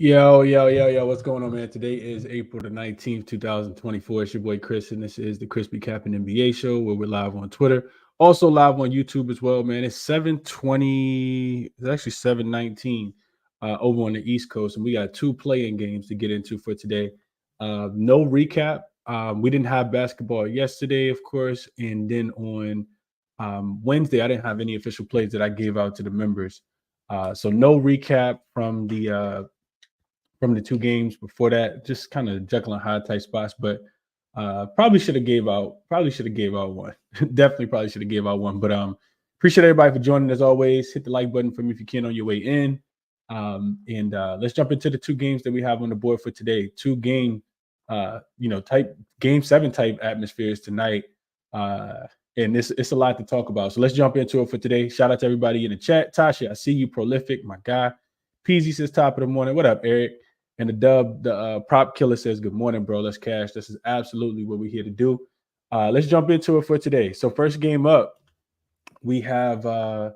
Yo, what's going on, man? Today is April the 19th, 2024. It's your boy Chris, and this is the ChrisBeCappinn NBA Show, where we're live on Twitter, also live on YouTube as well, man. It's 7:20, it's actually 7:19 over on the East Coast, and we got two play-in games to get into for today. No recap. We didn't have basketball yesterday, of course, and then on Wednesday, I didn't have any official plays that I gave out to the members. So no recap from the two games before that, just kind of Jekyll and Hyde type spots, but probably should have gave out one. Definitely probably should have gave out one. But appreciate everybody for joining as always. Hit the like button for me if you can on your way in. And let's jump into the two games that we have on the board for today. Two game type game 7 type atmospheres tonight. And it's a lot to talk about. So let's jump into it for today. Shout out to everybody in the chat. Tasha, I see you. Prolific, my guy. Peasy says top of the morning. What up, Eric? And the prop killer says, good morning, bro. Let's cash. This is absolutely what we're here to do. Let's jump into it for today. So first game up, we got the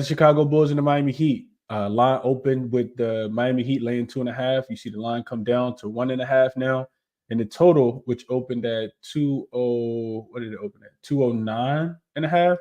Chicago Bulls and the Miami Heat. Line open with the Miami Heat laying 2.5. You see the line come down to 1.5 now. And the total, which opened at 209.5,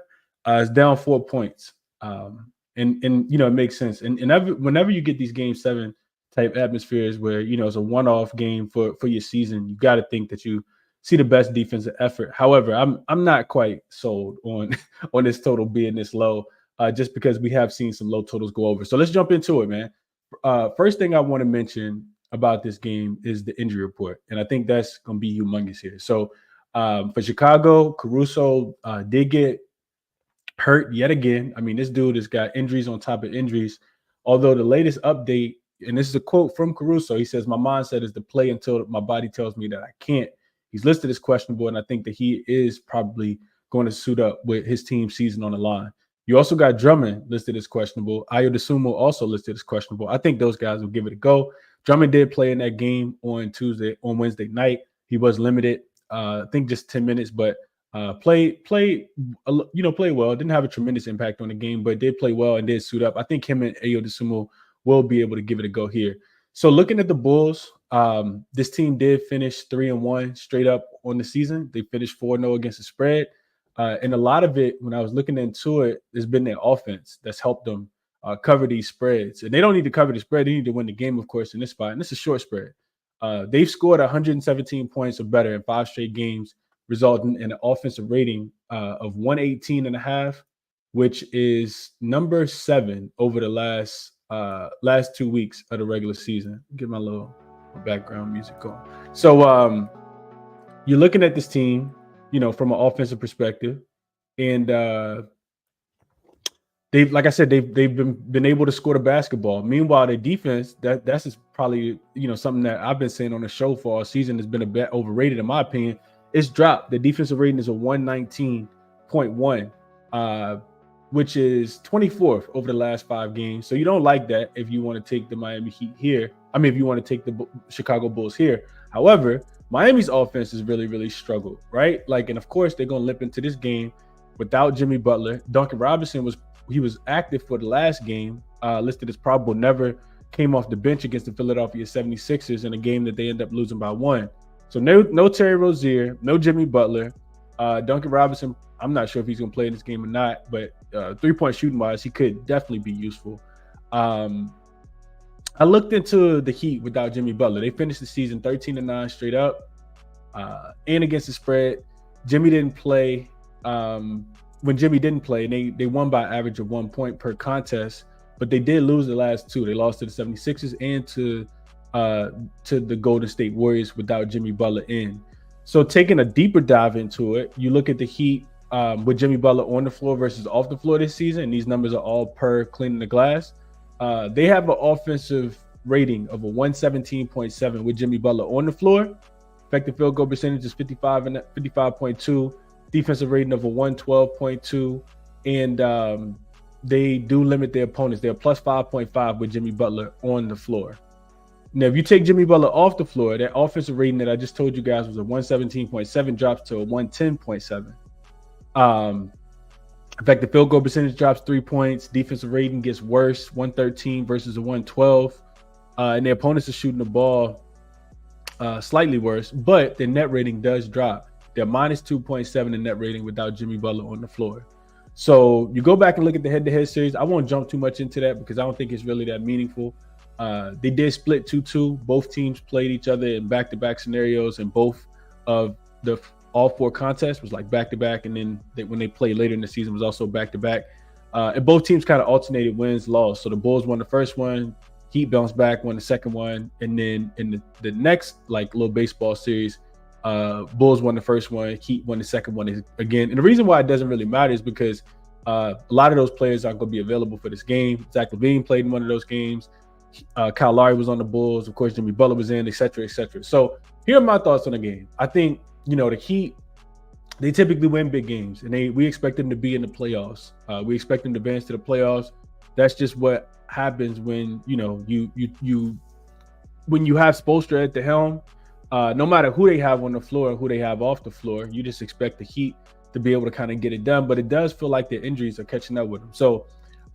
is down 4 points. And it makes sense. And whenever you get these game 7 type atmospheres where, it's a one-off game for your season, you got to think that you see the best defensive effort. However, I'm not quite sold on this total being this low, just because we have seen some low totals go over. So let's jump into it, man. First thing I want to mention about this game is the injury report, and I think that's going to be humongous here. So for Chicago, Caruso did get hurt yet again. I mean, this dude has got injuries on top of injuries, although the latest update, and this is a quote from Caruso, he says, my mindset is to play until my body tells me that I can't. He's listed as questionable, and I think that he is probably going to suit up with his team's season on the line. You also got Drummond listed as questionable. Ayo Dosunmu also listed as questionable. I think those guys will give it a go. Drummond did play in that game on Wednesday night. He was limited, I think just 10 minutes, but played well. Didn't have a tremendous impact on the game, but did play well and did suit up. I think him and Ayo Dosunmu will be able to give it a go here. So looking at the Bulls, this team did finish 3-1 straight up on the season. They finished 4-0 against the spread. And a lot of it, when I was looking into it, has been their offense that's helped them cover these spreads. And they don't need to cover the spread. They need to win the game, of course, in this spot. And this is a short spread. They've scored 117 points or better in 5 straight games, resulting in an offensive rating of 118.5, which is number 7 over the last 2 weeks of the regular season. Get my little background music going. So you're looking at this team, from an offensive perspective, and they've been able to score the basketball. Meanwhile, their defense, that's just probably something that I've been saying on the show for all season has been a bit overrated in my opinion. It's dropped. The defensive rating is a 119.1, which is 24th over the last 5 games. So you don't like that if you want to take the Miami Heat here. I mean, if you want to take the Chicago Bulls here. However, Miami's offense has really, really struggled, right? And of course, they're going to limp into this game without Jimmy Butler. Duncan Robinson was active for the last game, listed as probable, never came off the bench against the Philadelphia 76ers in a game that they ended up losing by 1. So no Terry Rozier, no Jimmy Butler. Duncan Robinson, I'm not sure if he's going to play in this game or not, but 3-point shooting wise, he could definitely be useful. I looked into the Heat without Jimmy Butler. They finished the season 13-9 straight up, and against the spread. Jimmy didn't play. When Jimmy didn't play, they won by an average of 1 point per contest, but they did lose the last 2. They lost to the 76ers and to the Golden State Warriors without Jimmy Butler in. So taking a deeper dive into it, you look at the Heat with Jimmy Butler on the floor versus off the floor this season, and these numbers are all per cleaning the glass. They have an offensive rating of a 117.7 with Jimmy Butler on the floor. Effective field goal percentage is 55.2. Defensive rating of a 112.2. And they do limit their opponents. They're plus 5.5 with Jimmy Butler on the floor. Now, if you take Jimmy Butler off the floor, that offensive rating that I just told you guys was a 117.7 drops to a 110.7. Effective field goal percentage drops 3 points. Defensive rating gets worse, 113 versus a 112. and their opponents are shooting the ball slightly worse, but their net rating does drop. They're minus 2.7 in net rating without Jimmy Butler on the floor. So you go back and look at the head-to-head series. I won't jump too much into that because I don't think it's really that meaningful. They did split 2-2. Both teams played each other in back-to-back scenarios, and both of all four contests was like back-to-back, and then when they played later in the season was also back-to-back. And both teams kind of alternated wins, loss. So the Bulls won the first one, Heat bounced back, won the second one, and then in the next like little baseball series, Bulls won the first one, Heat won the second one again. And the reason why it doesn't really matter is because a lot of those players aren't going to be available for this game. Zach LaVine played in one of those games. Kyle Lowry was on the Bulls. Of course, Jimmy Butler was in, et cetera, et cetera. So here are my thoughts on the game. I think, the Heat, they typically win big games, and we expect them to be in the playoffs. We expect them to advance to the playoffs. That's just what happens when, when you have Spoelstra at the helm. No matter who they have on the floor and who they have off the floor, you just expect the Heat to be able to kind of get it done. But it does feel like their injuries are catching up with them. So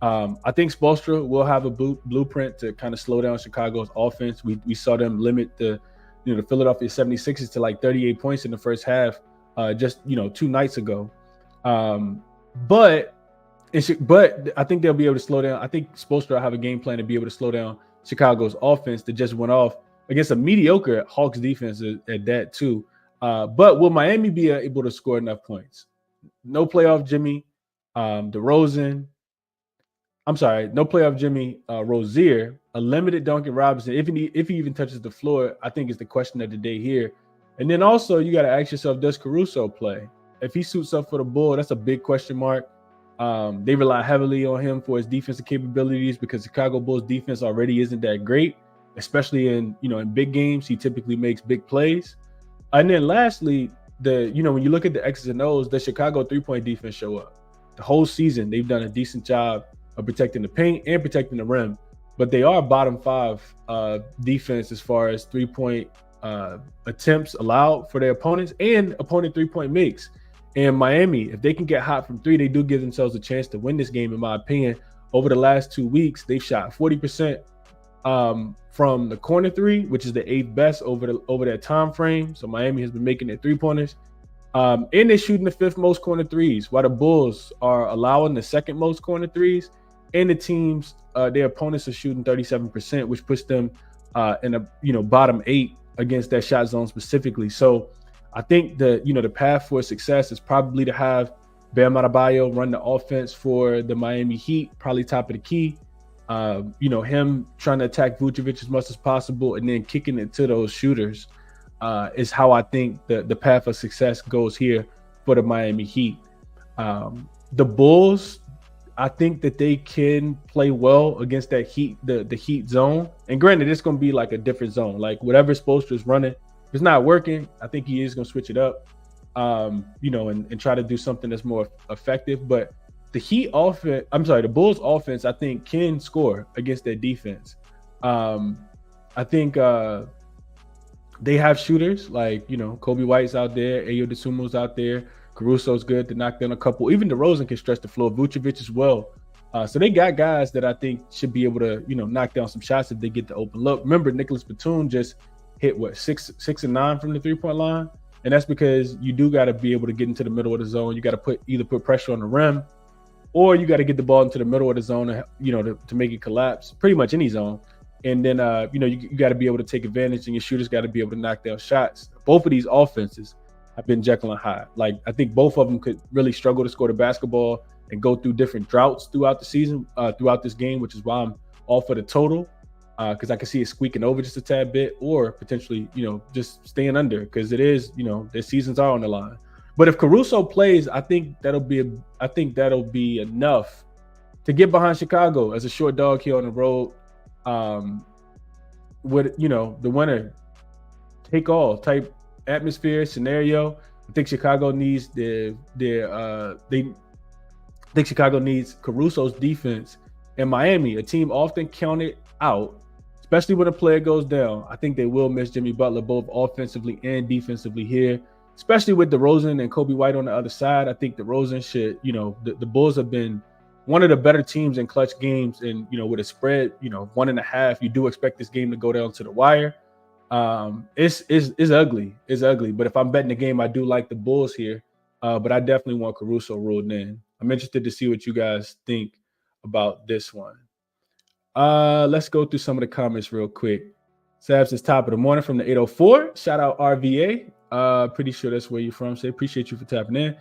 I think Spoelstra will have a blueprint to kind of slow down Chicago's offense. We saw them limit the Philadelphia 76ers to like 38 points in the first half just 2 nights ago. But I think they'll be able to slow down. I think Spoelstra will have a game plan to be able to slow down Chicago's offense that just went off against a mediocre Hawks defense at that too. But will Miami be able to score enough points? No playoff Jimmy, no playoff Jimmy Rozier, a limited Duncan Robinson. If he even touches the floor, I think is the question of the day here. And then also you got to ask yourself, does Caruso play? If he suits up for the Bull, that's a big question mark. They rely heavily on him for his defensive capabilities because Chicago Bulls defense already isn't that great, especially in big games. He typically makes big plays. And then lastly, when you look at the X's and O's, the Chicago 3-point defense show up. The whole season, they've done a decent job of protecting the paint and protecting the rim, but they are bottom 5 defense as far as 3-point attempts allowed for their opponents and opponent 3-point makes. And Miami, if they can get hot from 3, they do give themselves a chance to win this game, in my opinion. Over the last 2 weeks, they've shot 40% from the corner 3, which is the 8th best over that time frame. So Miami has been making their 3-pointers. And they're shooting the 5th most corner 3s, while the Bulls are allowing the 2nd most corner 3s. And the teams, their opponents are shooting 37%, which puts them in a bottom 8 against that shot zone specifically. So I think the path for success is probably to have Bam Adebayo run the offense for the Miami Heat, probably top of the key. Him trying to attack Vucevic as much as possible and then kicking it to those shooters is how I think the path of success goes here for the Miami Heat. The Bulls, I think that they can play well against that Heat, the Heat zone. And granted, it's going to be like a different zone. Like whatever Spoelstra is running, if it's not working, I think he is going to switch it up, and try to do something that's more effective. But the Bulls offense, I think can score against their defense. I think they have shooters like, Kobe White's out there, Ayo Dosunmu's out there. Caruso's good to knock down a couple. Even DeRozan can stretch the floor. Vucevic as well. So they got guys that I think should be able to, knock down some shots if they get the open look. Remember, Nicholas Batum just hit 6 and 9 from the 3-point line, and that's because you do got to be able to get into the middle of the zone. You got to either put pressure on the rim, or you got to get the ball into the middle of the zone, to make it collapse. Pretty much any zone, and then you got to be able to take advantage, and your shooters got to be able to knock down shots. Both of these offenses have been Jekyll and Hyde. Like I think both of them could really struggle to score the basketball and go through different droughts throughout the season, throughout this game, which is why I'm all for the total. Because I can see it squeaking over just a tad bit, or potentially, just staying under, because it is, their seasons are on the line. But if Caruso plays, I think that'll be enough to get behind Chicago as a short dog here on the road. With the winner take all type atmosphere scenario. I think Chicago needs Chicago needs Caruso's defense. And Miami, a team often counted out, especially when a player goes down. I think they will miss Jimmy Butler both offensively and defensively here, especially with DeRozan and Kobe White on the other side. I think DeRozan should, the Bulls have been one of the better teams in clutch games. And, with a spread, 1.5, you do expect this game to go down to the wire. It's ugly. It's ugly. But if I'm betting the game, I do like the Bulls here. But I definitely want Caruso ruled in. I'm interested to see what you guys think about this one. Let's go through some of the comments real quick. Sabs is top of the morning from the 804. Shout out RVA. Pretty sure that's where you're from. Say appreciate you for tapping in.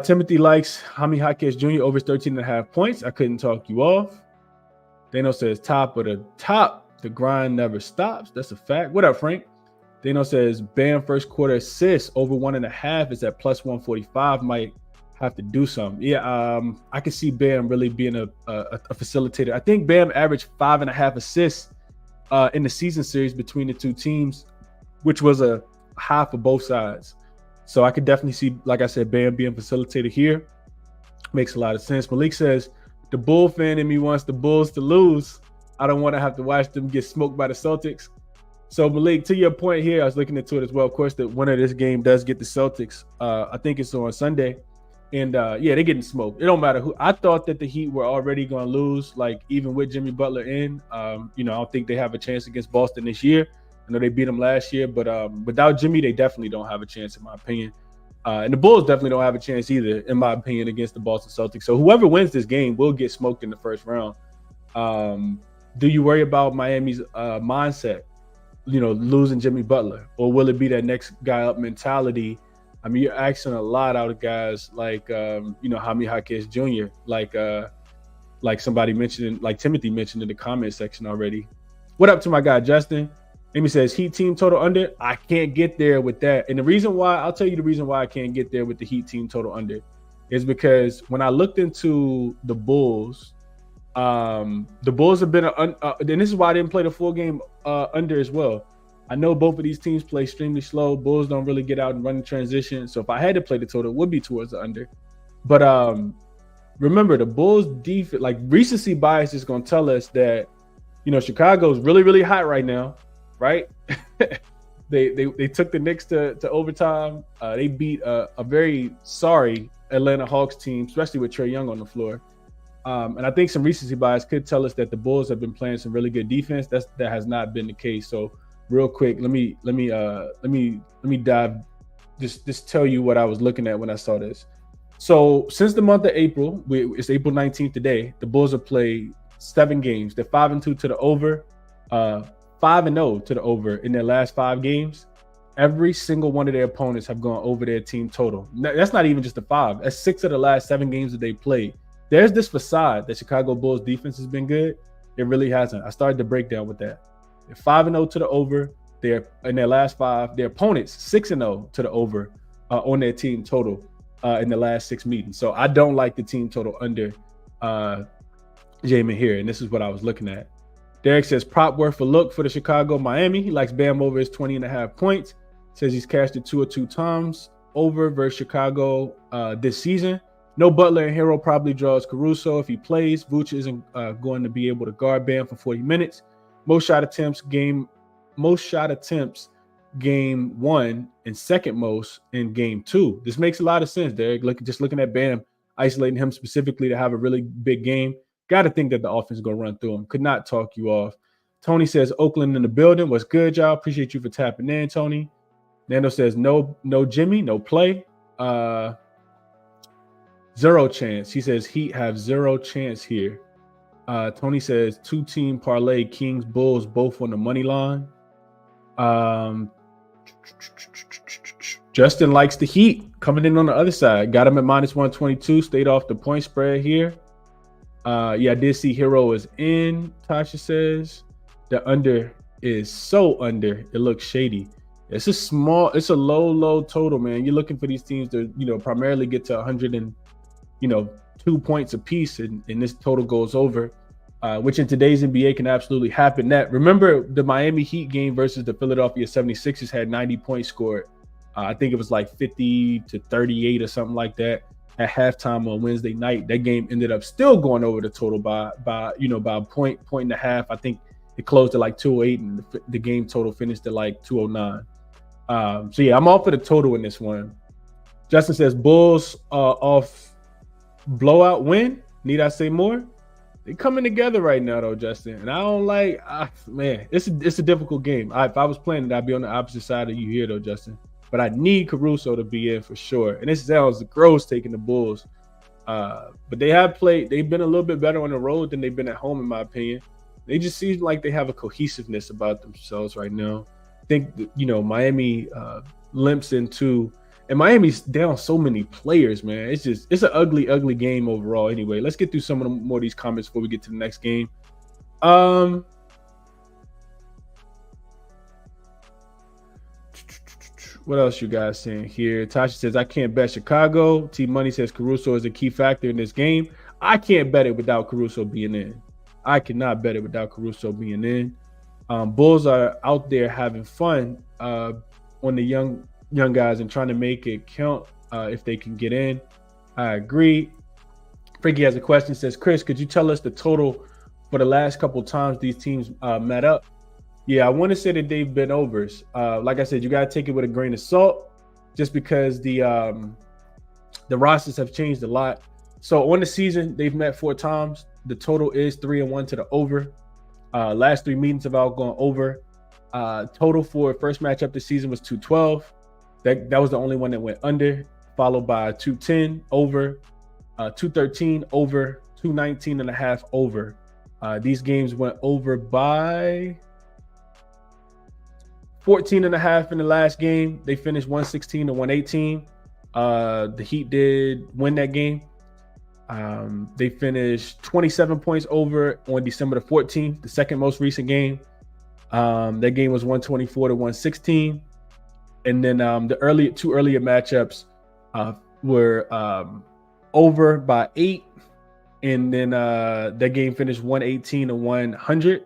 Timothy likes Jaime Jaquez Jr. over 13.5 points. I couldn't talk you off. Dano says top of the top. The grind never stops. That's a fact. What up, Frank? Dano says Bam first quarter assists over 1.5 is at plus 145. Might have to do something. Yeah, I can see Bam really being a facilitator. I think Bam averaged 5.5 assists in the season series between the two teams, which was a high for both sides. So I could definitely see, like I said, Bam being facilitated here. Makes a lot of sense. Malik says, the Bull fan in me wants the Bulls to lose. I don't want to have to watch them get smoked by the Celtics. So Malik, to your point here, I was looking into it as well. Of course, the winner of this game does get the Celtics. I think it's on Sunday. And yeah, they're getting smoked. It don't matter who. I thought that the Heat were already going to lose, like even with Jimmy Butler in. I don't think they have a chance against Boston this year. I know they beat them last year, but without Jimmy, they definitely don't have a chance, in my opinion. And the Bulls definitely don't have a chance either, in my opinion, against the Boston Celtics. So whoever wins this game will get smoked in the first round. Do you worry about Miami's mindset, losing Jimmy Butler? Or will it be that next guy up mentality? I mean, you're asking a lot out of guys like, Jaime Jaquez Jr., like somebody mentioned, like Timothy mentioned in the comment section already. What up to my guy, Justin? Amy says, Heat team total under. I can't get there with that. And the reason why, I'll tell you the reason why I can't get there with the Heat team total under is because when I looked into the Bulls have been, and this is why I didn't play the full game under as well. I know both of these teams play extremely slow. Bulls don't really get out and run in transition. So if I had to play the total, it would be towards the under. But remember, the Bulls defense, like recency bias is going to tell us that, Chicago's really, really hot right now. Right? they took the Knicks to overtime. They beat a very sorry Atlanta Hawks team, especially with Trae Young on the floor. And I think some recency bias could tell us that the Bulls have been playing some really good defense. That has not been the case. So real quick, let me dive. Just tell you what I was looking at when I saw this. So since the month of April, it's April 19th today. The Bulls have played 7 games. They're 5-2 to the over. 5-0 to the over in their last 5 games. Every single one of their opponents have gone over their team total. That's not even just a 5. That's 6 of the last 7 games that they played. There's this facade that Chicago Bulls defense has been good. It really hasn't. I started to break down with that. They're 5-0 to the over. They're in their last 5. Their opponents 6-0 to the over on their team total in the last 6 meetings. So I don't like the team total under Jamin here, and this is what I was looking at. Derek says prop worth a look for the Chicago Miami. He likes Bam over his 20.5 points. Says he's cashed it 2 or 2 times over versus Chicago this season. No Butler and Hero probably draws Caruso if he plays. Vooch isn't going to be able to guard Bam for 40 minutes. Most shot attempts game 1 and second most in game 2. This makes a lot of sense, Derek. Just looking at Bam, isolating him specifically to have a really big game. Got to think that the offense is going to run through him. Could not talk you off. Tony says, Oakland in the building. What's good, y'all? Appreciate you for tapping in, Tony. Nando says, no Jimmy, no play. 0 chance. He says Heat have 0 chance here. Tony says 2-team parlay, Kings, Bulls, both on the money line. Justin likes the Heat coming in on the other side. Got him at -122. Stayed off the point spread here. Yeah, I did see Hero is in. Tasha says the under is so under. It looks shady. It's a low total, man. You're looking for these teams to, primarily get to 102 points apiece, and this total goes over, which in today's NBA can absolutely happen. Remember the Miami Heat game versus the Philadelphia 76ers had 90 points scored. I think it was like 50-38 or something like that. At halftime on Wednesday night, that game ended up still going over the total by a point and a half. I think it closed at like 208, and the game total finished at like 209. So yeah, I'm all for the total in this one. Justin says Bulls off blowout win. Need I say more? They coming together right now, though, Justin. And I don't like, man, it's a difficult game. If I was playing it, I'd be on the opposite side of you here, though, Justin. But I need Caruso to be in for sure. And this sounds gross taking the Bulls. But they've been a little bit better on the road than they've been at home, in my opinion. They just seem like they have a cohesiveness about themselves right now. I think that, Miami limps into, and Miami's down so many players, man. It's an ugly, ugly game overall. Anyway, let's get through some of more of these comments before we get to the next game. What else you guys saying here? Tasha says, I can't bet Chicago. T Money says Caruso is a key factor in this game. I can't bet it without Caruso being in. I cannot bet it without Caruso being in. Bulls are out there having fun on the young guys and trying to make it count if they can get in. I agree. Frankie has a question. Says, Chris, could you tell us the total for the last couple times these teams met up? Yeah, I want to say that they've been overs. Like I said, you got to take it with a grain of salt just because the rosters have changed a lot. So on the season, they've met 4 times. The total is 3-1 to the over. Last 3 meetings have all gone over. Total for first matchup this season was 212. That was the only one that went under, followed by 210 over, 213 over, 219.5 over. These games went over by 14.5 in the last game. They finished 116 to 118. The Heat did win that game. They finished 27 points over on December the 14th, the second most recent game. That game was 124 to 116. And then the two earlier matchups were over by 8. And then that game finished 118 to 100.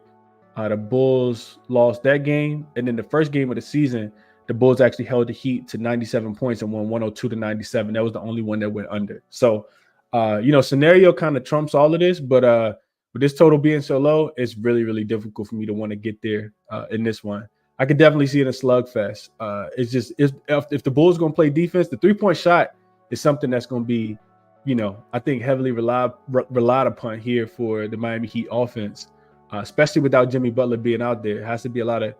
The Bulls lost that game. And then the first game of the season, the Bulls actually held the Heat to 97 points and won 102 to 97. That was the only one that went under. So, scenario kind of trumps all of this. But with this total being so low, it's really, really difficult for me to want to get there in this one. I could definitely see it in a slugfest. If the Bulls going to play defense, the 3-point shot is something that's going to be, I think heavily relied upon here for the Miami Heat offense. Especially without Jimmy Butler being out there. It has to be a lot of,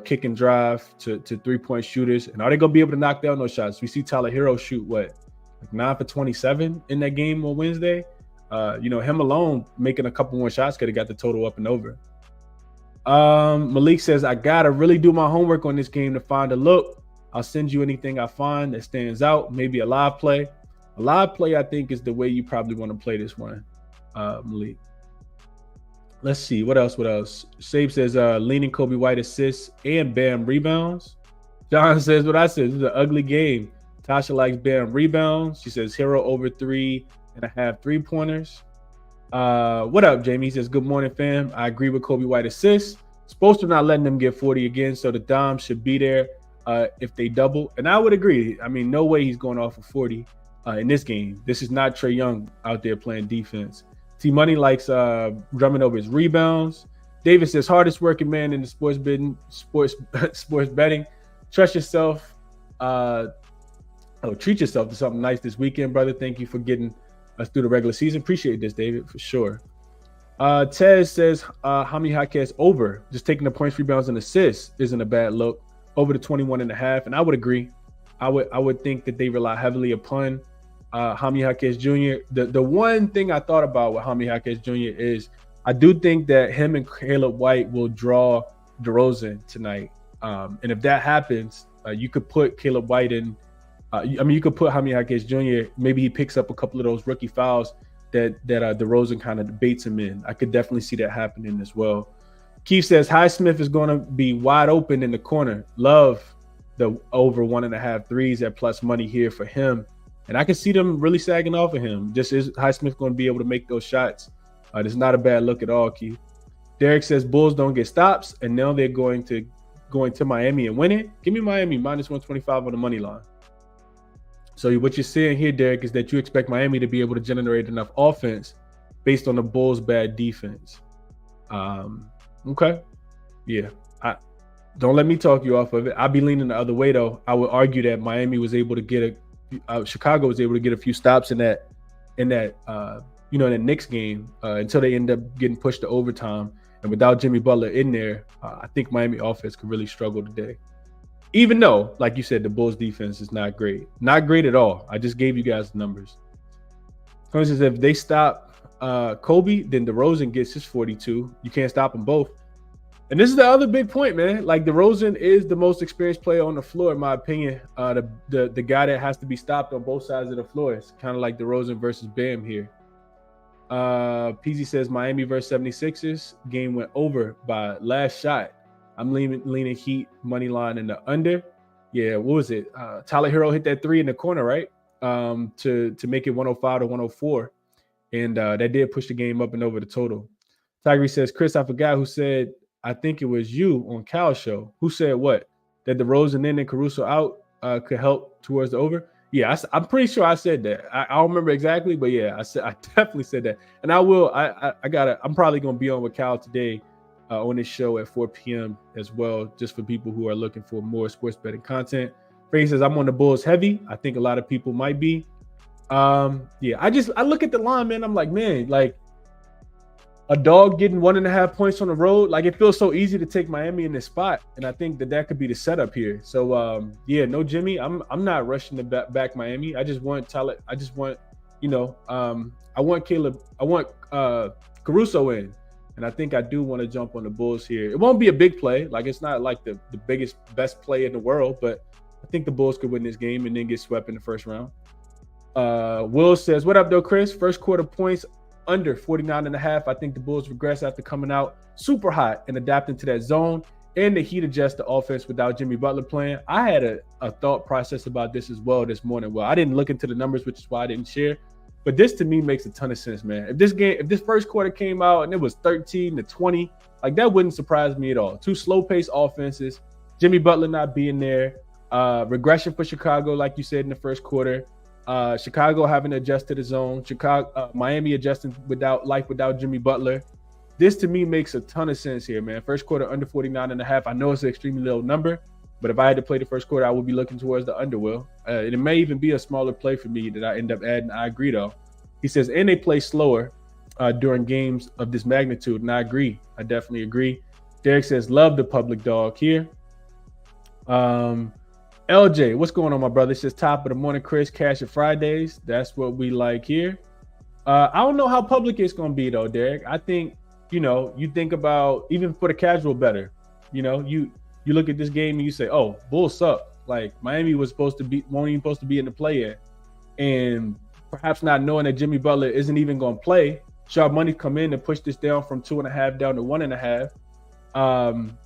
kick and drive to 3-point shooters. And are they going to be able to knock down those shots? We see Tyler Hero shoot, 9 for 27 in that game on Wednesday? Him alone making a couple more shots could have got the total up and over. Malik says, I got to really do my homework on this game to find a look. I'll send you anything I find that stands out. Maybe a live play. A live play, I think, is the way you probably want to play this one, Malik. Let's see. What else? Sabe says, leaning Kobe White assists and Bam rebounds. John says what I said. This is an ugly game. Tasha likes Bam rebounds. She says Hero over 3.5 3-pointers. What up, Jamie? He says, good morning, fam. I agree with Kobe White assists. Supposed to not letting them get 40 again, so the Dom should be there if they double. And I would agree. I mean, no way he's going off of 40 in this game. This is not Trae Young out there playing defense. T Money likes drumming over his rebounds. David says, hardest working man in the sports betting. Trust yourself. Treat yourself to something nice this weekend, brother. Thank you for getting us through the regular season. Appreciate this, David, for sure. Tez says, how many Hotcats over? Just taking the points, rebounds, and assists isn't a bad look. Over to 21.5, and I would agree. I would think that they rely heavily upon Jaime Jaquez Jr. The one thing I thought about with Jaime Jaquez Jr. is I do think that him and Caleb White will draw DeRozan tonight. And if that happens, you could put Caleb White in. You could put Jaime Jaquez Jr. Maybe he picks up a couple of those rookie fouls that DeRozan kind of debates him in. I could definitely see that happening as well. Keith says Highsmith is going to be wide open in the corner. Love the over 1.5 threes at plus money here for him. And I can see them really sagging off of him. Just is Highsmith going to be able to make those shots? It's not a bad look at all, Keith. Derek says Bulls don't get stops, and now they're going to Miami and win it. Give me Miami minus 125 on the money line. So what you're saying here, Derek, is that you expect Miami to be able to generate enough offense based on the Bulls' bad defense. Okay. Yeah. Don't let me talk you off of it. I'll be leaning the other way, though. I would argue that Miami was able to get Chicago was able to get a few stops in that you know, in the Knicks game until they end up getting pushed to overtime. And without Jimmy Butler in there, I think Miami offense could really struggle today. Even though, like you said, the Bulls defense is not great. Not great at all. I just gave you guys the numbers. For instance, if they stop Kobe, then DeRozan gets his 42. You can't stop them both. And this is the other big point, man. Like, DeRozan is the most experienced player on the floor, in my opinion. The guy that has to be stopped on both sides of the floor. It's kind of like DeRozan versus Bam here. PZ says Miami versus 76ers. Game went over by last shot. I'm leaning Heat money line in the under. Yeah, what was it? Tyler Hero hit that three in the corner, right? To make it 105 to 104. And that did push the game up and over the total. Tigre says, Chris, I forgot who said, I think it was you on Cal's show. Who said what? That DeRozan in and Caruso out could help towards the over? Yeah, I'm pretty sure I said that. I don't remember exactly, but yeah, I definitely said that. And I will. I'm probably gonna be on with Cal today on this show at 4 p.m. as well, just for people who are looking for more sports betting content. Frank says I'm on the Bulls heavy. I think a lot of people might be. Yeah, I look at the line, man. I'm like, man, like a dog getting 1.5 points on the road. Like, it feels so easy to take Miami in this spot, and I think that could be the setup here. So yeah, no Jimmy. I'm not rushing to back Miami. I just want Tyler. I just want, you know, I want Caleb. I want Caruso in, and I think I do want to jump on the Bulls here. It won't be a big play. Like, it's not like the biggest, best play in the world, but I think the Bulls could win this game and then get swept in the first round. Will says, what up though, Chris? First quarter points under 49.5. I think the Bulls regress after coming out super hot and adapting to that zone, and the Heat adjust the offense without Jimmy Butler playing. I had a thought process about this as well this morning. Well, I didn't look into the numbers, which is why I didn't share. But this to me makes a ton of sense, man. If this first quarter came out and it was 13-20, like, that wouldn't surprise me at all. Two slow-paced offenses, Jimmy Butler not being there, regression for Chicago, like you said, in the first quarter. Chicago having to adjust to the zone. Miami adjusting without Jimmy Butler. This to me makes a ton of sense here, man. First quarter under 49.5. I know it's an extremely low number, but if I had to play the first quarter, I would be looking towards the under. It may even be a smaller play for me that I end up adding. I agree though. He says, and they play slower during games of this magnitude, and I agree. I definitely agree. Derek says, love the public dog here. LJ, what's going on, my brother? It says top of the morning, Chris, cash it Fridays. That's what we like here. I don't know how public it's going to be, though, Derek. I think, you know, you think about, even for the casual bettor, you know, you look at this game and you say, oh, Bulls suck. Like, Miami won't even supposed to be in the play yet. And perhaps not knowing that Jimmy Butler isn't even going to play, sharp money come in and push this down from 2.5 down to 1.5.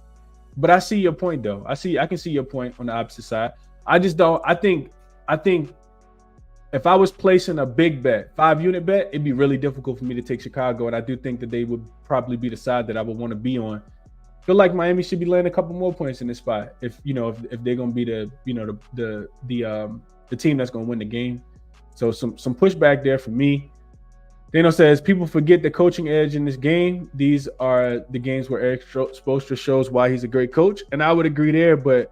But I see your point, though. I can see your point on the opposite side. I just don't. I think if I was placing a big bet, 5-unit bet, it'd be really difficult for me to take Chicago, and I do think that they would probably be the side that I would want to be on. I feel like Miami should be landing a couple more points in this spot if they're going to be the team that's going to win the game. So some pushback there for me. Dano says, people forget the coaching edge in this game. These are the games where Eric Spoelstra shows why he's a great coach. And I would agree there, but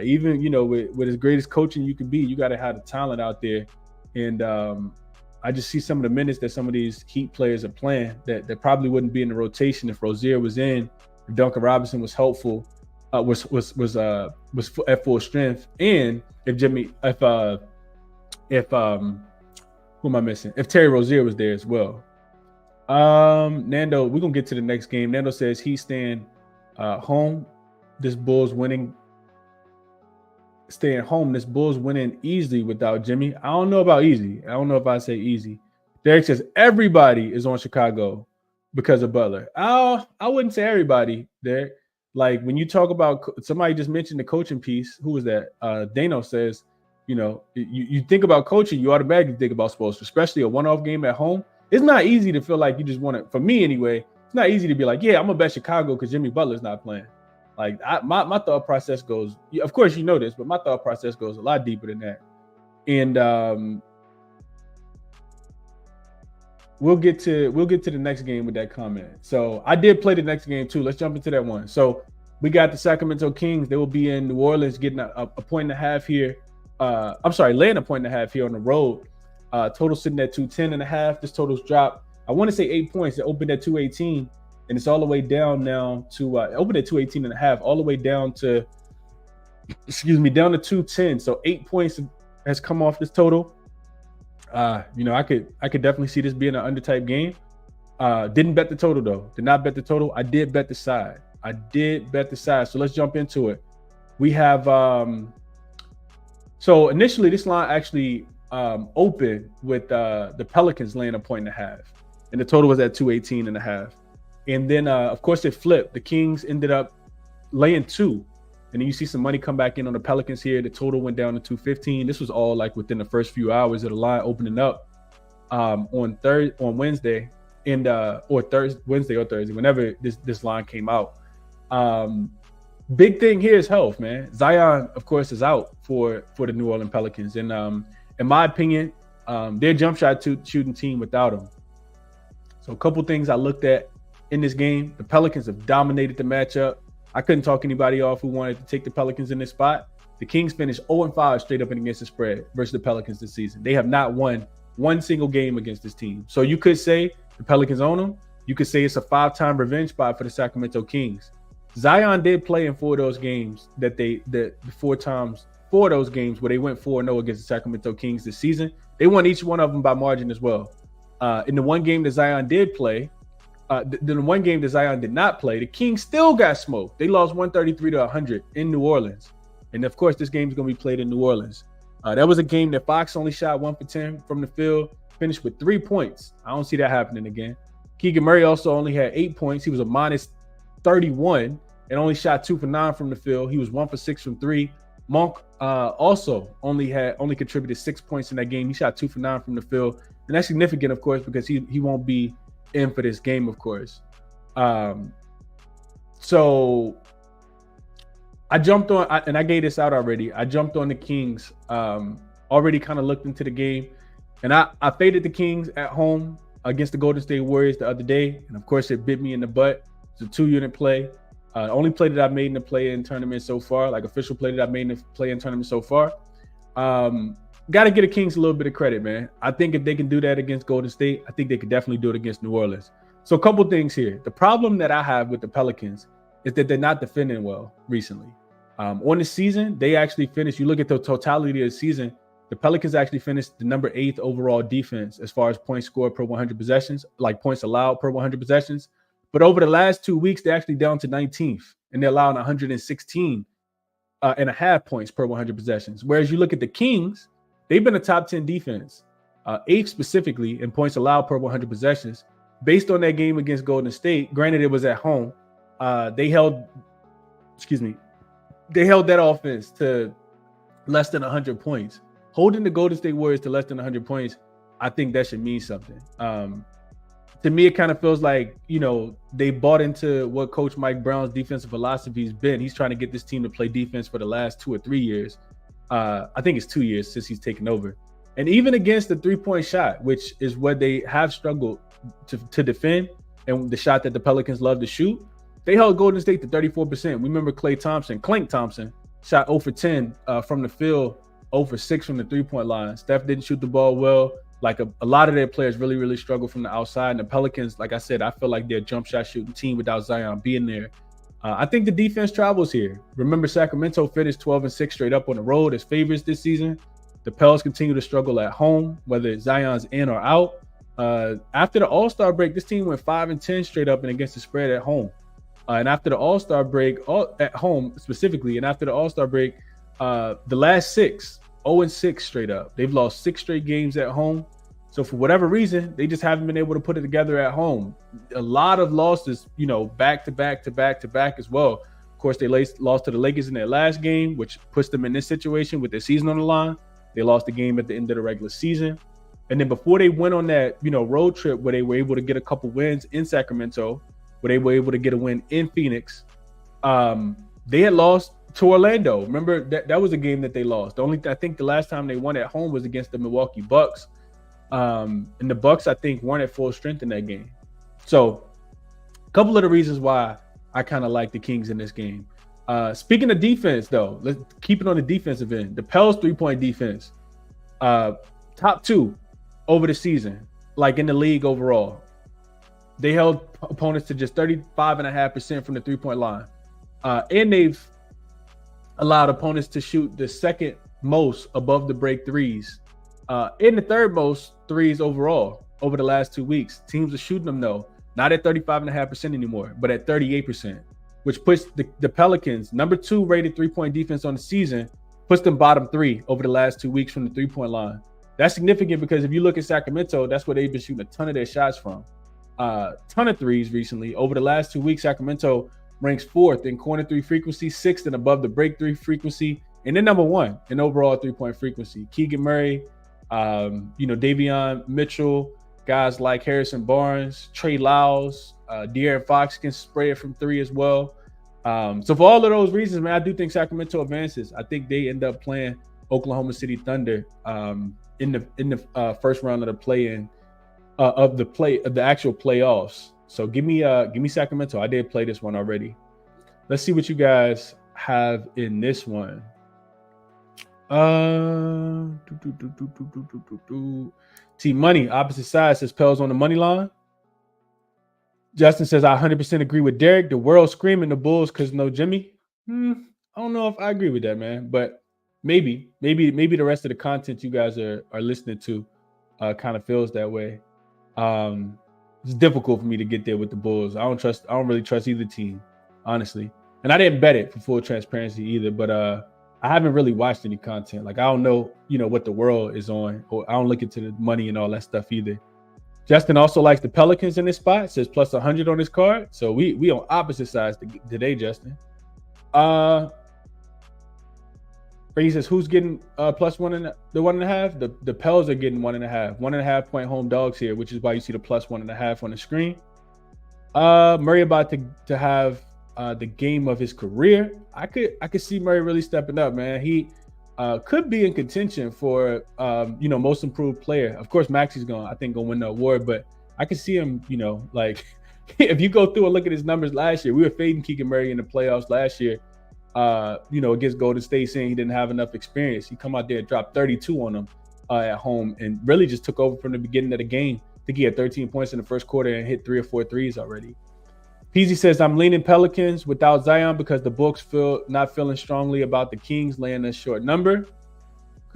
even, with as great as coaching you can be, you got to have the talent out there. And I just see some of the minutes that some of these Heat players are playing that probably wouldn't be in the rotation if Rozier was in, if Duncan Robinson was helpful, was at full strength, and who am I missing? If Terry Rozier was there as well. Nando, we're going to get to the next game. Nando says he's staying home. This Bulls winning. Staying home. This Bulls winning easily without Jimmy. I don't know about easy. I don't know if I say easy. Derek says everybody is on Chicago because of Butler. I wouldn't say everybody, Derek. Like, when you talk about, somebody just mentioned the coaching piece. Who was that? Dano says, you think about coaching, you automatically think about Spoelstra, especially a one-off game at home. It's not easy to feel like you just want to, for me anyway, it's not easy to be like, yeah, I'm going to bet Chicago because Jimmy Butler's not playing. Like, my thought process goes, of course you know this, but my thought process goes a lot deeper than that. And we'll get to the next game with that comment. So I did play the next game too. Let's jump into that one. So we got the Sacramento Kings. They will be in New Orleans getting a point and a half here. Laying a point and a half here on the road Total sitting at 210.5. This total's dropped, I want to say 8 points. It opened at 218, and it's all the way down now to opened at 218.5, all the way down to down to 210. So 8 points has come off this total. I could definitely see this being an under type game. Didn't bet the total though. Did not bet the total. I did bet the side. So let's jump into it. We have so initially this line actually opened with the Pelicans laying 1.5, and the total was at 218.5. And then of course it flipped. The Kings ended up laying 2. And then you see some money come back in on the Pelicans here. The total went down to 215. This was all like within the first few hours of the line opening up on Wednesday or Thursday, whenever this line came out. Big thing here is health, man. Zion, of course, is out for the New Orleans Pelicans, and in my opinion, they're a jump shot shooting team without him. So a couple things I looked at in this game. The Pelicans have dominated the matchup. I couldn't talk anybody off who wanted to take the Pelicans in this spot. The Kings finished 0-5 straight up and against the spread versus the Pelicans this season. They have not won one single game against this team. So you could say the Pelicans own them. You could say it's a 5-time revenge spot for the Sacramento Kings. Zion did play in 4 of those games where they went 4-0 against the Sacramento Kings this season. They won each one of them by margin as well. In the one game that Zion did play, the one game that Zion did not play, the Kings still got smoked. They lost 133-100 in New Orleans. And of course, this game is going to be played in New Orleans. That was a game that Fox only shot 1 for 10 from the field, finished with 3 points. I don't see that happening again. Keegan Murray also only had 8 points. He was a minus 31 and only shot 2 for 9 from the field. He was 1 for 6 from 3. Monk also only contributed 6 points in that game. He shot 2 for 9 from the field. And that's significant, of course, because he won't be in for this game, of course. So I jumped on, and I gave this out already. I jumped on the Kings, already kind of looked into the game, and I faded the Kings at home against the Golden State Warriors the other day, and of course it bit me in the butt. It's a 2-unit play. Only play that I've made in the play-in tournament so far, like official play that I've made in the play-in tournament so far. Got to get the Kings a little bit of credit, man. I think if they can do that against Golden State, I think they could definitely do it against New Orleans. So a couple things here. The problem that I have with the Pelicans is that they're not defending well recently. On the season, they actually finished, you look at the totality of the season, the Pelicans actually finished the number 8th overall defense as far as points scored per 100 possessions, like points allowed per 100 possessions. But over the last 2 weeks, they're actually down to 19th, and they're allowing 116 and a half points per 100 possessions. Whereas you look at the Kings, they've been a top 10 defense, 8th specifically in points allowed per 100 possessions. Based on that game against Golden State, granted it was at home, they held that offense to less than 100 points. Holding the Golden State Warriors to less than 100 points, I think that should mean something. To me, it kind of feels like, they bought into what Coach Mike Brown's defensive philosophy has been. He's trying to get this team to play defense for the last 2 or 3 years. I think it's 2 years since he's taken over. And even against the 3-point shot, which is what they have struggled to defend, and the shot that the Pelicans love to shoot, they held Golden State to 34%. We remember Clank Thompson, shot 0 for 10 from the field, 0 for 6 from the 3-point line. Steph didn't shoot the ball well. Like a lot of their players really, really struggle from the outside. And the Pelicans, like I said, I feel like they're a jump shot shooting team without Zion being there. I think the defense travels here. Remember, Sacramento finished 12-6 straight up on the road as favorites this season. The Pels continue to struggle at home, whether Zion's in or out. After the All-Star break, this team went 5-10 straight up and against the spread at home. And after the All-Star break, at home specifically, and after the All-Star break, the last 6, 0-6 straight up. They've lost 6 straight games at home. So for whatever reason, they just haven't been able to put it together at home. A lot of losses, back to back as well. Of course, they lost to the Lakers in their last game, which puts them in this situation with their season on the line. They lost the game at the end of the regular season. And then before they went on that, road trip where they were able to get a couple wins in Sacramento, where they were able to get a win in Phoenix, they had lost to Orlando. Remember, that was a game that they lost. I think the last time they won at home was against the Milwaukee Bucks. And the Bucks, I think, weren't at full strength in that game. So a couple of the reasons why I kind of like the Kings in this game. Speaking of defense, though, let's keep it on the defensive end. The Pels 3-point defense, top 2 over the season, like in the league overall. They held opponents to just 35.5% from the three-point line. And they've allowed opponents to shoot the second most above the break threes and the third most threes overall over the last 2 weeks. Teams are shooting them, though, not at 35.5% anymore, but at 38%, which puts the Pelicans, number 2 rated three-point defense on the season, puts them bottom 3 over the last 2 weeks from the three-point line. That's significant because if you look at Sacramento, that's where they've been shooting a ton of their shots from. Ton of threes recently. Over the last 2 weeks, Sacramento ranks 4th in corner three frequency, 6th and above the break three frequency, and then number 1 in overall three-point frequency. Keegan Murray, Davion Mitchell, guys like Harrison Barnes, Trey Lyles, De'Aaron Fox can spray it from 3 as well. So for all of those reasons, man, I do think Sacramento advances. I think they end up playing Oklahoma City Thunder in the first round of the play-in of the actual playoffs. So give me Sacramento. I did play this one already. Let's see what you guys have in this one. T Money, opposite side, says Pels on the money line. Justin says, I 100% agree with Derek. The world screaming the Bulls because no Jimmy. I don't know if I agree with that, man. But maybe the rest of the content you guys are listening to kind of feels that way. It's difficult for me to get there with the Bulls. I don't really trust either team, honestly. And I didn't bet it for full transparency either, but I haven't really watched any content. Like, I don't know, what the world is on, or I don't look into the money and all that stuff either. Justin also likes the Pelicans in this spot, says plus 100 on his card. So we on opposite sides today, Justin. He says, who's getting plus 1.5? The Pels are getting 1.5. 1.5 point home dogs here, which is why you see the plus 1.5 on the screen. Murray about to have the game of his career. I could see Murray really stepping up, man. He could be in contention for most improved player. Of course, Maxi's gonna win the award, but I could see him, like if you go through and look at his numbers last year, we were fading Keegan Murray in the playoffs last year. Against Golden State, saying he didn't have enough experience. He come out there and dropped 32 on them at home and really just took over from the beginning of the game. I think he had 13 points in the first quarter and hit 3 or 4 threes already. Peasy says, I'm leaning Pelicans without Zion because the books not feeling strongly about the Kings laying a short number.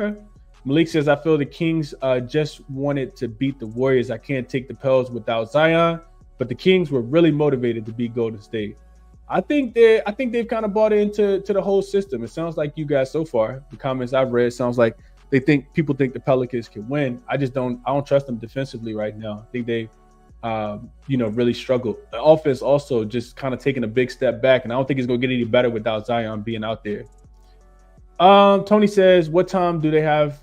Okay. Malik says, I feel the Kings just wanted to beat the Warriors. I can't take the Pels without Zion, but the Kings were really motivated to beat Golden State. I think they've kind of bought into the whole system. It sounds like you guys so far, the comments I've read, sounds like people think the Pelicans can win. I don't trust them defensively right now. I think they really struggled. The offense also just kind of taking a big step back, and I don't think it's gonna get any better without Zion being out there. Tony says, what time do they have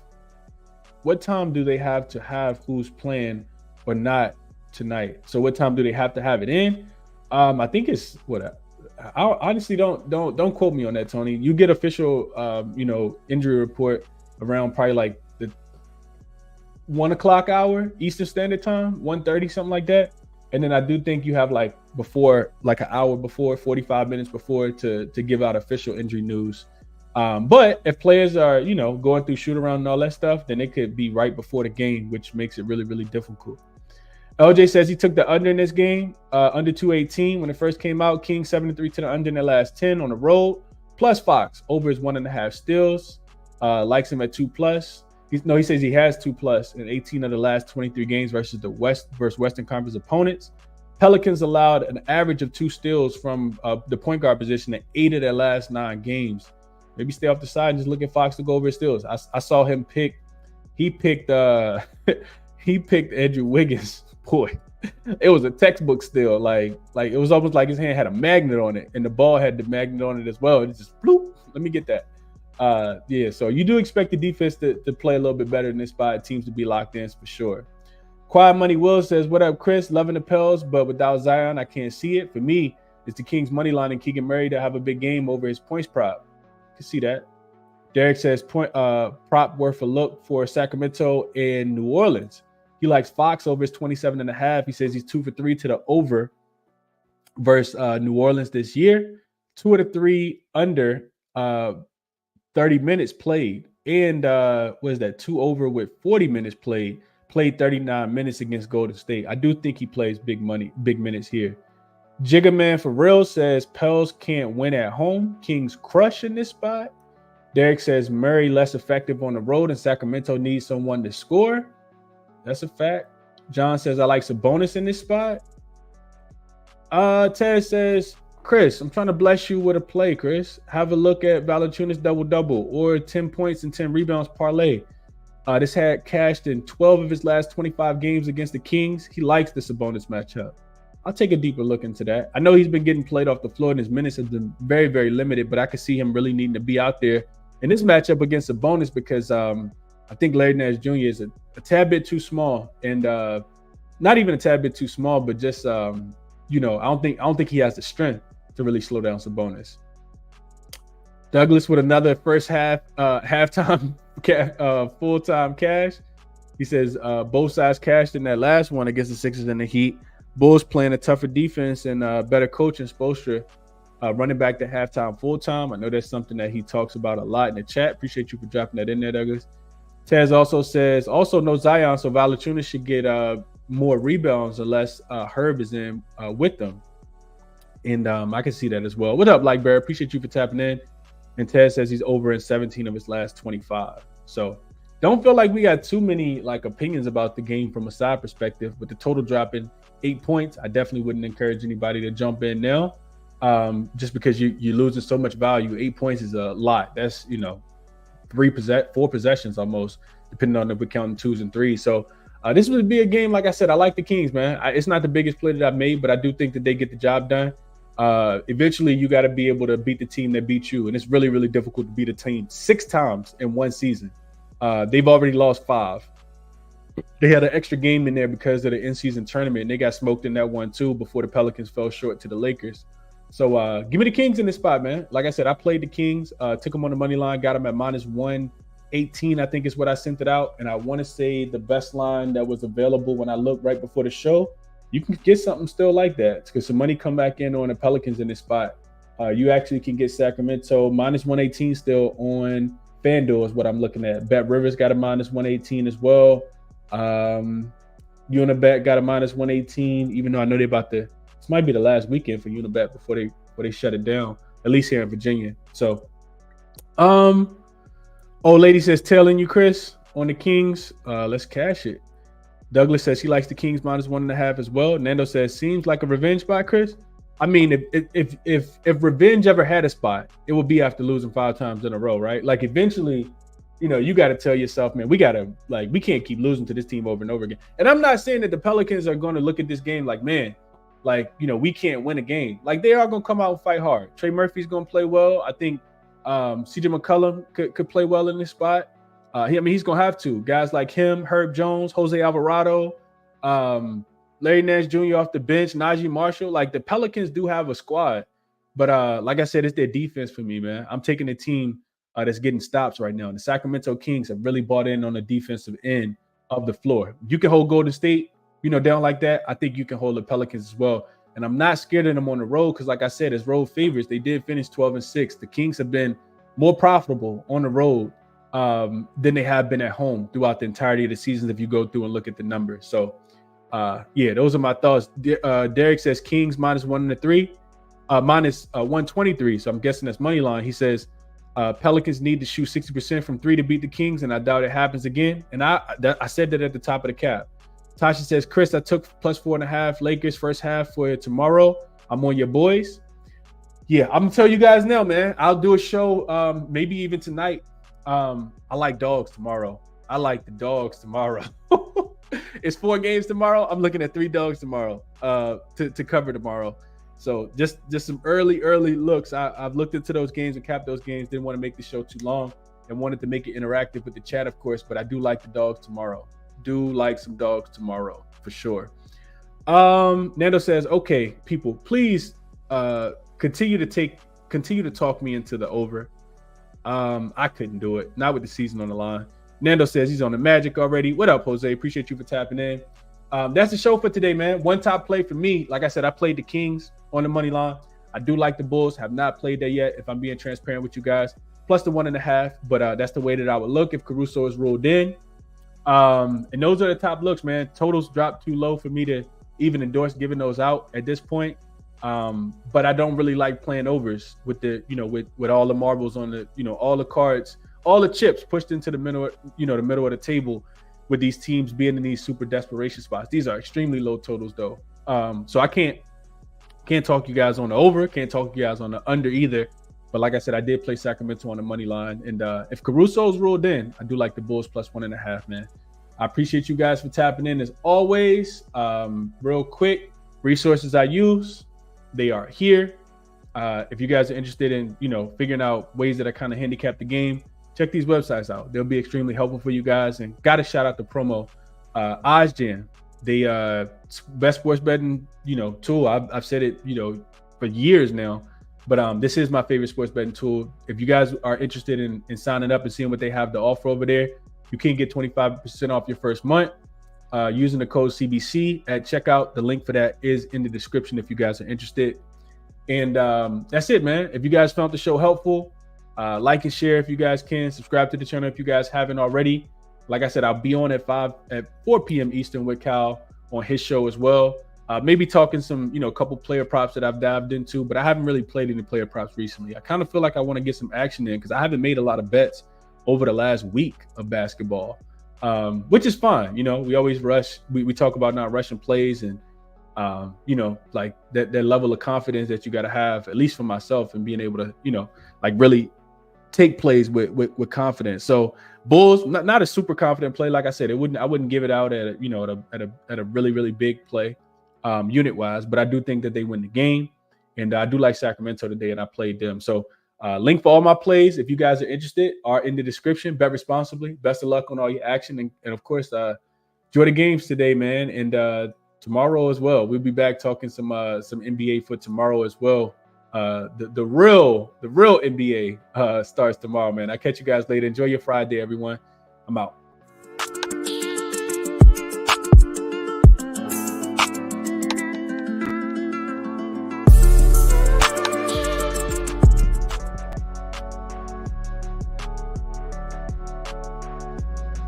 to have who's playing or not tonight? So what time do they have to have it in? I think it's what. I honestly don't quote me on that, Tony. You get official, injury report around probably like the 1 o'clock hour Eastern Standard Time, 1:30, something like that. And then I do think you have like an hour before, 45 minutes before to give out official injury news. But if players are, going through shoot around and all that stuff, then it could be right before the game, which makes it really, really difficult. LJ says he took the under in this game, under 218 when it first came out. King 7-3 to the under in the last 10 on the road. Plus Fox over his 1.5 steals. Likes him at 2+. He says he has 2+ in 18 of the last 23 games versus Western Conference opponents. Pelicans allowed an average of 2 steals from the point guard position in 8 of their last 9 games. Maybe stay off the side and just look at Fox to go over his steals. I saw him pick. He picked Andrew Wiggins. Boy, it was a textbook steal. Like it was almost like his hand had a magnet on it, and the ball had the magnet on it as well. And it's just bloop. Let me get that. So you do expect the defense to play a little bit better in this spot. Teams to be locked in for sure. Quiet Money Will says, what up, Chris? Loving the Pels, but without Zion, I can't see it. For me, it's the Kings money line and Keegan Murray to have a big game over his points prop. You can see that. Derek says prop worth a look for Sacramento and New Orleans. He likes Fox over his 27.5. He says he's 2 for 3 to the over versus New Orleans this year. 2 of the 3 under 30 minutes played. And what is that? 2 over with 40 minutes played. played 39 minutes against Golden State. I do think he plays big minutes here. Jiggaman for real says Pels can't win at home. Kings crush in this spot. Derek says Murray less effective on the road and Sacramento needs someone to score. That's a fact. John says I like Sabonis in this spot. Ted says, Chris, I'm trying to bless you with a play, Chris. Have a look at Valanciunas double-double or 10 points and 10 rebounds parlay. This had cashed in 12 of his last 25 games against the Kings. He likes the Sabonis matchup. I'll take a deeper look into that. I know he's been getting played off the floor and his minutes have been very, very limited, but I could see him really needing to be out there in this matchup against Sabonis because I think Larry Nash Jr. is a tad bit too small, and not even a tad bit too small, but just I don't think he has the strength to really slow down Sabonis. Douglas with another first half halftime full-time cash. He says both sides cashed in that last one against the Sixers and the Heat. Bulls playing a tougher defense and better coaching. Spoelstra running back to halftime full-time. I know that's something that he talks about a lot in the chat. Appreciate you for dropping that in there, Douglas. Taz also says, also no Zion, so Valanciunas should get more rebounds unless Herb is in with them. And I can see that as well. What up, Lightbearer? Appreciate you for tapping in. And Taz says he's over in 17 of his last 25. So don't feel like we got too many opinions about the game from a side perspective. With the total dropping 8 points, I definitely wouldn't encourage anybody to jump in now. Just because you're losing so much value. 8 points is a lot. That's 4 possessions almost, depending on if we're counting 2s and 3s. So this would be a game, like I said, I like the Kings, man. It's not the biggest play that I've made, but I do think that they get the job done. Eventually, you got to be able to beat the team that beat you, and it's really, really difficult to beat a team 6 times in one season. They've already lost 5. They had an extra game in there because of the in-season tournament, and they got smoked in that one too before the Pelicans fell short to the Lakers. So give me the Kings in this spot, man. Like I said, I played the Kings, took them on the money line, got them at -118, I think is what I sent it out. And I want to say the best line that was available when I looked right before the show, you can get something still like that because some money come back in on the Pelicans in this spot. You actually can get Sacramento -118 still on FanDuel is what I'm looking at. Bet Rivers got a -118 as well. Unibet got a -118, even though I know they about to. This might be the last weekend for Unibet before they shut it down, at least here in Virginia. So, old lady says, tailing you, Chris, on the Kings. Let's cash it. Douglas says he likes the Kings -1.5 as well. Nando says, seems like a revenge spot, Chris. I mean, if revenge ever had a spot, it would be after losing 5 times in a row, right? Like eventually, you got to tell yourself, man, we can't keep losing to this team over and over again. And I'm not saying that the Pelicans are going to look at this game like, man, we can't win a game. Like they are going to come out and fight hard. Trey Murphy's going to play well. I think CJ McCollum could play well in this spot. He's going to have to. Guys like him, Herb Jones, Jose Alvarado, Larry Nash Jr. off the bench, Najee Marshall. Like the Pelicans do have a squad. But like I said, it's their defense for me, man. I'm taking a team that's getting stops right now. And the Sacramento Kings have really bought in on the defensive end of the floor. You can hold Golden State, down like that. I think you can hold the Pelicans as well. And I'm not scared of them on the road because, like I said, as road favorites, they did finish 12-6. The Kings have been more profitable on the road than they have been at home throughout the entirety of the season if you go through and look at the numbers. So, those are my thoughts. Derek says Kings -1-3, -123. So I'm guessing that's money line. He says Pelicans need to shoot 60% from 3 to beat the Kings, and I doubt it happens again. And I said that at the top of the cap. Tasha says, Chris, I took +4.5 Lakers first half for tomorrow. I'm on your boys. Yeah, I'm gonna tell you guys now, man. I'll do a show maybe even tonight. I like dogs tomorrow. I like the dogs tomorrow. It's 4 games tomorrow. I'm looking at 3 dogs tomorrow to cover tomorrow. So just some early looks. I've looked into those games and capped those games. Didn't want to make the show too long and wanted to make it interactive with the chat, of course. But I do like the dogs tomorrow. Do like some dogs tomorrow for sure. Nando says, okay, people, please continue to talk me into the over. I couldn't do it. Not with the season on the line. Nando says he's on the Magic already. What up, Jose? Appreciate you for tapping in. That's the show for today, man. One top play for me. Like I said, I played the Kings on the money line. I do like the Bulls. Have not played that yet, if I'm being transparent with you guys. Plus the 1.5, but that's the way that I would look if Caruso is ruled in. And those are the top looks, man. Totals dropped too low for me to even endorse giving those out at this point. But I don't really like playing overs with the, with all the marbles on the, all the cards, all the chips pushed into the middle, the middle of the table with these teams being in these super desperation spots. These are extremely low totals though. So I can't talk you guys on the over, can't talk you guys on the under either. But like I said, I did play Sacramento on the money line. And if Caruso's ruled in, I do like the Bulls plus 1.5, man. I appreciate you guys for tapping in as always. Real quick, resources I use, they are here. If you guys are interested in, figuring out ways that I kind of handicap the game, check these websites out. They'll be extremely helpful for you guys. And got to shout out the promo, OddsJam. They best sports betting, tool. I've said it, for years now. But this is my favorite sports betting tool. If you guys are interested in signing up and seeing what they have to offer over there, you can get 25% off your first month using the code CBC at checkout. The link for that is in the description if you guys are interested. And that's it, man. If you guys found the show helpful, like and share if you guys can. Subscribe to the channel if you guys haven't already. Like I said, I'll be on at 4 p.m. Eastern with Cal on his show as well. Maybe talking some, couple player props that I've dived into, but I haven't really played any player props recently. I kind of feel like I want to get some action in because I haven't made a lot of bets over the last week of basketball, which is fine. We always rush. We talk about not rushing plays and, like that level of confidence that you got to have, at least for myself, and being able to, like really take plays with confidence. So Bulls, not a super confident play. Like I said, I wouldn't give it out at a really, really big play. Unit wise, but I do think that they win the game, and I do like Sacramento today, and I played them. So link for all my plays, if you guys are interested, are in the description. Bet responsibly. Best of luck on all your action, and of course, enjoy the games today, man, and tomorrow as well. We'll be back talking some NBA for tomorrow as well. The real NBA starts tomorrow, man. I'll catch you guys later. Enjoy your Friday, everyone. I'm out.